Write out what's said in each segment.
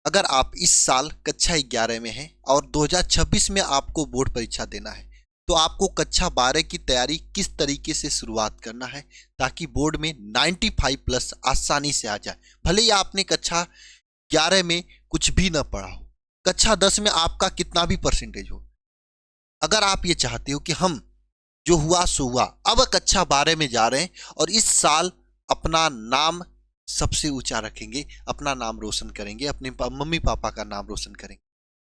अगर आप इस साल कक्षा 11 में हैं और 2026 में आपको बोर्ड परीक्षा देना है, तो आपको कक्षा 12 की तैयारी किस तरीके से शुरुआत करना है ताकि बोर्ड में 95 प्लस आसानी से आ जाए। भले ही आपने कक्षा 11 में कुछ भी ना पढ़ा हो, कक्षा 10 में आपका कितना भी परसेंटेज हो, अगर आप ये चाहते हो कि हम जो हुआ सो हुआ, अब कक्षा 12 में जा रहे हैं और इस साल अपना नाम सबसे ऊंचा रखेंगे, अपना नाम रोशन करेंगे, अपने मम्मी पापा का नाम रोशन करेंगे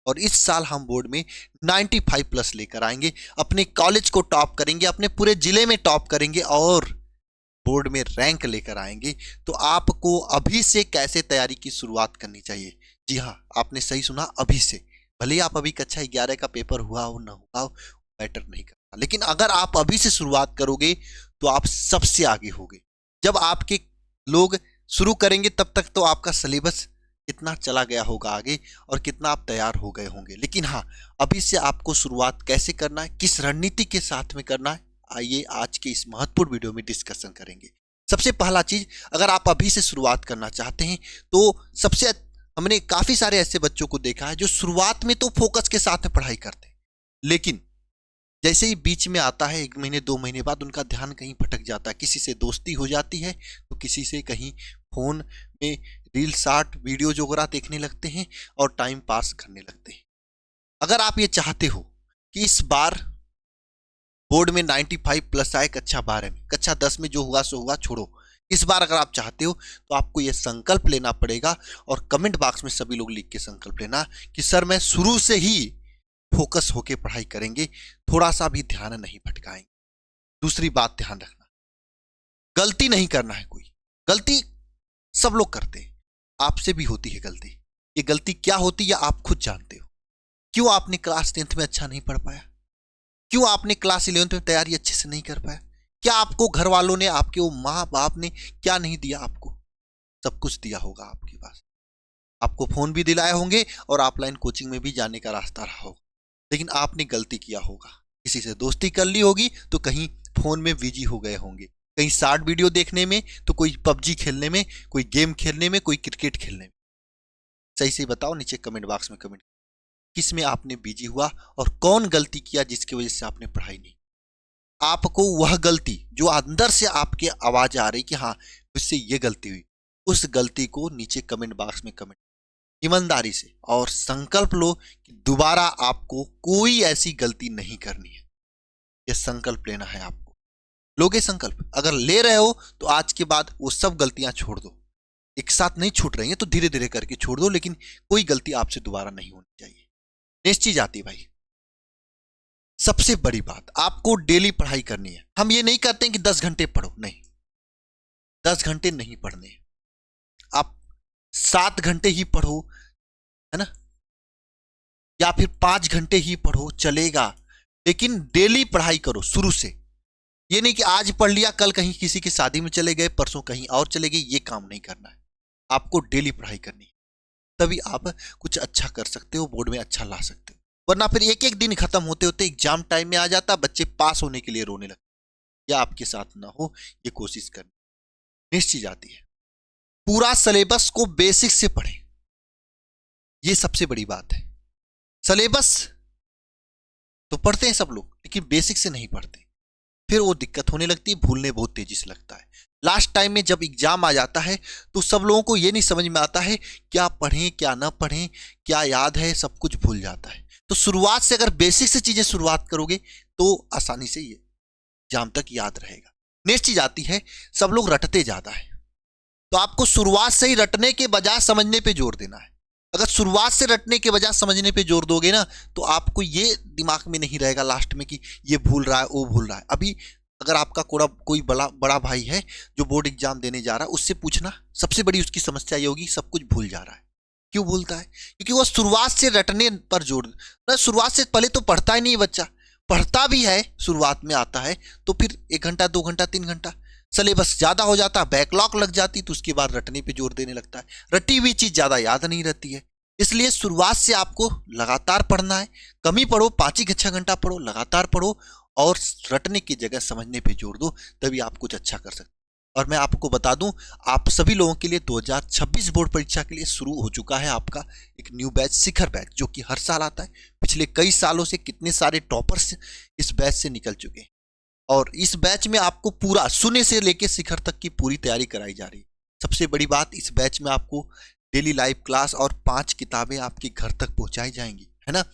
और इस साल हम बोर्ड में 95 प्लस लेकर आएंगे, अपने कॉलेज को टॉप करेंगे, अपने पूरे जिले में टॉप करेंगे और बोर्ड में रैंक लेकर आएंगे। तो आपको अभी से कैसे तैयारी की शुरुआत करनी चाहिए? जी हाँ, आपने सही सुना, अभी से। भले ही आप अभी कक्षा 11 का पेपर हुआ हो ना हुआ हो, मैटर नहीं करता, लेकिन अगर आप अभी से शुरुआत करोगे तो आप सबसे आगे होगे। जब आपके लोग शुरू करेंगे तब तक तो आपका सिलेबस कितना चला गया होगा आगे और कितना आप तैयार हो गए होंगे। लेकिन हाँ, अभी से आपको शुरुआत कैसे करना है, किस रणनीति के साथ में करना है, आइए आज के इस महत्वपूर्ण वीडियो में डिस्कशन करेंगे। सबसे पहला चीज, अगर आप अभी से शुरुआत करना चाहते हैं तो हमने काफी सारे ऐसे बच्चों को देखा है जो शुरुआत में तो फोकस के साथ में पढ़ाई करते हैं, लेकिन जैसे ही बीच में आता है 1 महीने 2 महीने बाद उनका ध्यान कहीं भटक जाता है, किसी से दोस्ती हो जाती है तो किसी से कहीं फोन में रील शॉर्ट वीडियोज वगैरह देखने लगते हैं और टाइम पास करने लगते हैं। अगर आप ये चाहते हो कि इस बार बोर्ड में 95 प्लस आए कक्षा 12 में, कक्षा 10 में जो हुआ सो हुआ छोड़ो, इस बार अगर आप चाहते हो तो आपको यह संकल्प लेना पड़ेगा और कमेंट बॉक्स में सभी लोग लिख के संकल्प लेना कि सर मैं शुरू से ही फोकस होके पढ़ाई करेंगे, थोड़ा सा भी ध्यान नहीं भटकाएंगे। दूसरी बात ध्यान रखना, गलती नहीं करना है। कोई गलती सब लोग करते हैं, आपसे भी होती है गलती। ये गलती क्या होती है आप खुद जानते हो। क्यों आपने क्लास 10th में अच्छा नहीं पढ़ पाया? क्यों आपने क्लास 11th में तैयारी अच्छे से नहीं कर पाया? क्या आपको घर वालों ने, आपके वो माँ बाप ने क्या नहीं दिया आपको? सब कुछ दिया होगा आपके पास। आपको फोन भी दिलाए होंगे और ऑफलाइन कोचिंग में भी जाने का रास्ता रहा होगा, लेकिन आपने गलती किया होगा, किसी से दोस्ती कर ली होगी तो कहीं फोन में बिजी हो गए होंगे, कहीं शॉर्ट वीडियो देखने में, तो कोई पबजी खेलने में, कोई गेम खेलने में, कोई क्रिकेट खेलने में। सही से बताओ नीचे कमेंट बॉक्स में कमेंट, किस में आपने बिजी हुआ और कौन गलती किया जिसकी वजह से आपने पढ़ाई नहीं। आपको वह गलती जो अंदर से आपके आवाज आ रही कि हाँ उससे ये गलती हुई, उस गलती को नीचे कमेंट बॉक्स में कमेंट ईमानदारी से और संकल्प लो कि दोबारा आपको कोई ऐसी गलती नहीं करनी है। यह संकल्प लेना है आपको। लोगे संकल्प? अगर ले रहे हो तो आज के बाद वो सब गलतियां छोड़ दो। एक साथ नहीं छूट रही है तो धीरे धीरे करके छोड़ दो, लेकिन कोई गलती आपसे दोबारा नहीं होनी चाहिए। नेक्स्ट चीज आती है भाई, सबसे बड़ी बात, आपको डेली पढ़ाई करनी है। हम ये नहीं कहते हैं कि 10 घंटे पढ़ो, नहीं, 10 घंटे नहीं पढ़ने, आप 7 घंटे ही पढ़ो, है ना, या फिर 5 घंटे ही पढ़ो चलेगा, लेकिन डेली पढ़ाई करो शुरू से। ये नहीं कि आज पढ़ लिया कल कहीं किसी की शादी में चले गए, परसों कहीं और चले गए, ये काम नहीं करना है। आपको डेली पढ़ाई करनी है, तभी आप कुछ अच्छा कर सकते हो, बोर्ड में अच्छा ला सकते हो। वरना फिर एक एक दिन खत्म होते होते एग्जाम टाइम में आ जाता, बच्चे पास होने के लिए रोने लगते। या आपके साथ ना हो, ये कोशिश करनी। नेक्स्ट चीज आती है, पूरा सिलेबस को बेसिक से पढ़ें। ये सबसे बड़ी बात है। सिलेबस तो पढ़ते हैं सब लोग, लेकिन बेसिक से नहीं पढ़ते, फिर वो दिक्कत होने लगती है, भूलने बहुत तेजी से लगता है। लास्ट टाइम में जब एग्जाम आ जाता है तो सब लोगों को ये नहीं समझ में आता है क्या पढ़ें क्या ना पढ़ें, क्या याद है, सब कुछ भूल जाता है। तो शुरुआत से अगर बेसिक से चीजें शुरुआत करोगे तो आसानी से ये एग्जाम तक याद रहेगा। नेक्स्ट चीज आती है, सब लोग रटते ज्यादा है, तो आपको शुरुआत से ही रटने के बजाय समझने पे जोर देना है। अगर शुरुआत से रटने के बजाय समझने पे जोर दोगे ना तो आपको ये दिमाग में नहीं रहेगा लास्ट में कि ये भूल रहा है वो भूल रहा है। अभी अगर आपका कोई बड़ा भाई है जो बोर्ड एग्जाम देने जा रहा है, उससे पूछना, सबसे बड़ी उसकी समस्या ये होगी सब कुछ भूल जा रहा है। क्यों भूलता है? क्योंकि वो शुरुआत से रटने पर जोर ना, शुरुआत से पहले तो पढ़ता ही नहीं बच्चा, पढ़ता भी है शुरुआत में आता है तो फिर 1 घंटा 2 घंटा 3 घंटा सिलेबस ज्यादा हो जाता, बैकलॉग लग जाती, तो उसके बाद रटने पे जोर देने लगता है। रटी हुई चीज ज्यादा याद नहीं रहती है, इसलिए शुरुआत से आपको लगातार पढ़ना है। कम ही पढ़ो, 5 ही 6 घंटा पढ़ो, लगातार पढ़ो और रटने की जगह समझने पे जोर दो, तभी आप कुछ अच्छा कर सकते। और मैं आपको बता दूं, आप सभी लोगों के लिए 2026 बोर्ड परीक्षा के लिए शुरू हो चुका है आपका एक न्यू बैच, शिखर बैच, जो कि हर साल आता है। पिछले कई सालों से कितने सारे टॉपर्स इस बैच से निकल चुके हैं और इस बैच में आपको पूरा शून्य से लेकर शिखर तक की पूरी तैयारी कराई जा रही है। सबसे बड़ी बात, इस बैच में आपको डेली लाइव क्लास और 5 किताबें आपके घर तक पहुंचाई जाएंगी, है ना।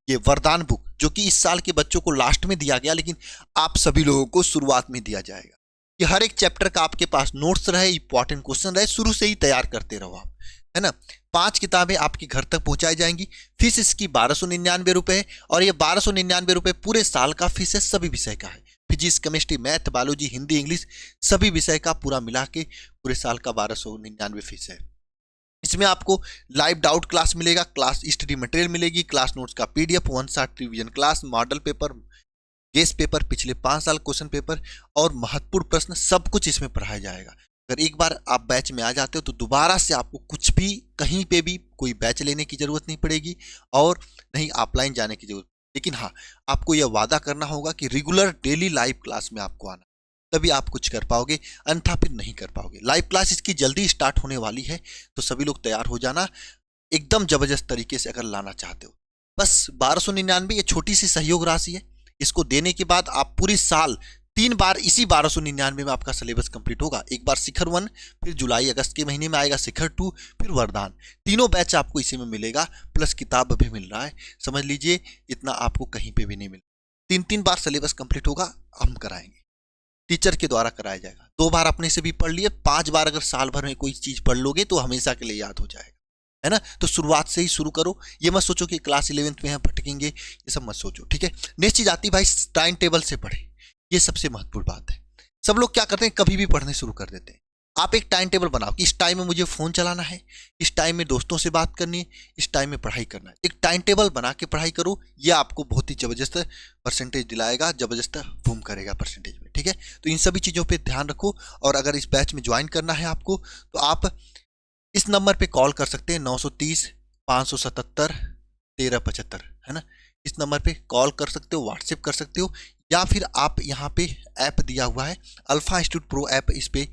ये वरदान बुक जो कि इस साल के बच्चों को लास्ट में दिया गया, लेकिन आप सभी लोगों को शुरुआत में दिया जाएगा कि हर एक चैप्टर का आपके पास नोट्स रहे, इंपॉर्टेंट क्वेश्चन रहे, शुरू से ही तैयार करते रहो आप, है ना। 5 किताबें आपके घर तक पहुंचाई जाएंगी। फीस इसकी 1299 रुपए है और ये 1299 रुपए पूरे साल का फीस है, सभी विषय का है। Physics, chemistry, math, biology, Hindi, English सभी विषय का पूरा मिला के पूरे साल का 1299 फीस है। इसमें आपको लाइव डाउट क्लास मिलेगा, क्लास स्टडी मटेरियल मिलेगी, क्लास नोट्स का PDF, 1 shot revision class, model paper, guest paper, पिछले 5 साल क्वेश्चन पेपर और महत्वपूर्ण प्रश्न, सब कुछ इसमें पढ़ाया जाएगा। अगर एक बार आप बैच में आ जाते हो तो दोबारा से आपको कुछ भी कहीं पे भी कोई बैच लेने की जरूरत नहीं पड़ेगी और नहीं ऑफलाइन जाने की जरूरत। लेकिन हाँ, आपको यह वादा करना होगा कि रेगुलर डेली लाइव क्लास में आपको आना, तभी आप कुछ कर पाओगे, अन्यथा फिर नहीं कर पाओगे। लाइव क्लास इसकी जल्दी स्टार्ट होने वाली है, तो सभी लोग तैयार हो जाना एकदम जबरदस्त तरीके से अगर लाना चाहते हो। बस 1299 ये छोटी सी सहयोग राशि है, इसको देने के बाद आप पूरी साल 3 बार इसी 1299 में आपका सिलेबस कंप्लीट होगा। एक बार शिखर 1, फिर जुलाई अगस्त के महीने में आएगा शिखर 2, फिर वरदान। तीनों बैच आपको इसी में मिलेगा, प्लस किताब भी मिल रहा है। समझ लीजिए इतना आपको कहीं पे भी नहीं मिला। 3 बार सिलेबस कंप्लीट होगा, हम कराएंगे, टीचर के द्वारा कराया जाएगा। 2 बार अपने से भी पढ़ लिए, 5 बार अगर साल भर में कोई चीज पढ़ लोगे तो हमेशा के लिए याद हो जाएगा, है ना। तो शुरुआत से ही शुरू करो, ये मत सोचो कि क्लास 11th में हम भटकेंगे, ये सब मत सोचो, ठीक है। नेक्स्ट चीज आती भाई, टाइम टेबल से पढ़े, ये सबसे महत्वपूर्ण बात है। सब लोग क्या करते हैं, कभी भी पढ़ने शुरू कर देते हैं। आप एक टाइम टेबल बनाओ कि इस टाइम में मुझे फोन चलाना है, इस टाइम में दोस्तों से बात करनी है, इस टाइम में पढ़ाई करना है। एक टाइम टेबल बना के पढ़ाई करो, यह आपको बहुत ही जबरदस्त परसेंटेज दिलाएगा, जबरदस्त बूम करेगा परसेंटेज में, ठीक है। तो इन सभी चीजों पे ध्यान रखो। और अगर इस बैच में ज्वाइन करना है आपको, तो आप इस नंबर पे कॉल कर सकते हैं, 930 577 1375, है ना। इस नंबर पे कॉल कर सकते हो, व्हाट्सएप कर सकते हो, या फिर आप यहाँ पे ऐप दिया हुआ है अल्फा इंस्टीट्यूट प्रो ऐप, इस पे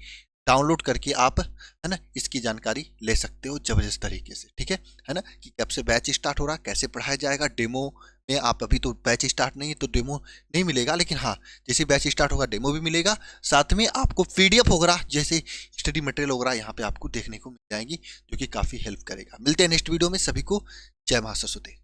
डाउनलोड करके आप, है ना, इसकी जानकारी ले सकते हो जबरदस्त तरीके से, ठीक है ना। कि कब से बैच स्टार्ट हो रहा, कैसे पढ़ाया जाएगा, डेमो में आप, अभी तो बैच स्टार्ट नहीं है तो डेमो नहीं मिलेगा, लेकिन हाँ जैसे बैच स्टार्ट होगा डेमो भी मिलेगा, साथ में आपको पीडीएफ वगैरह जैसे स्टडी मटेरियल वगैरह यहाँ पे आपको देखने को मिल जाएंगी, जो कि काफ़ी हेल्प करेगा। मिलते हैं नेक्स्ट वीडियो में, सभी को जय मां सरस्वती।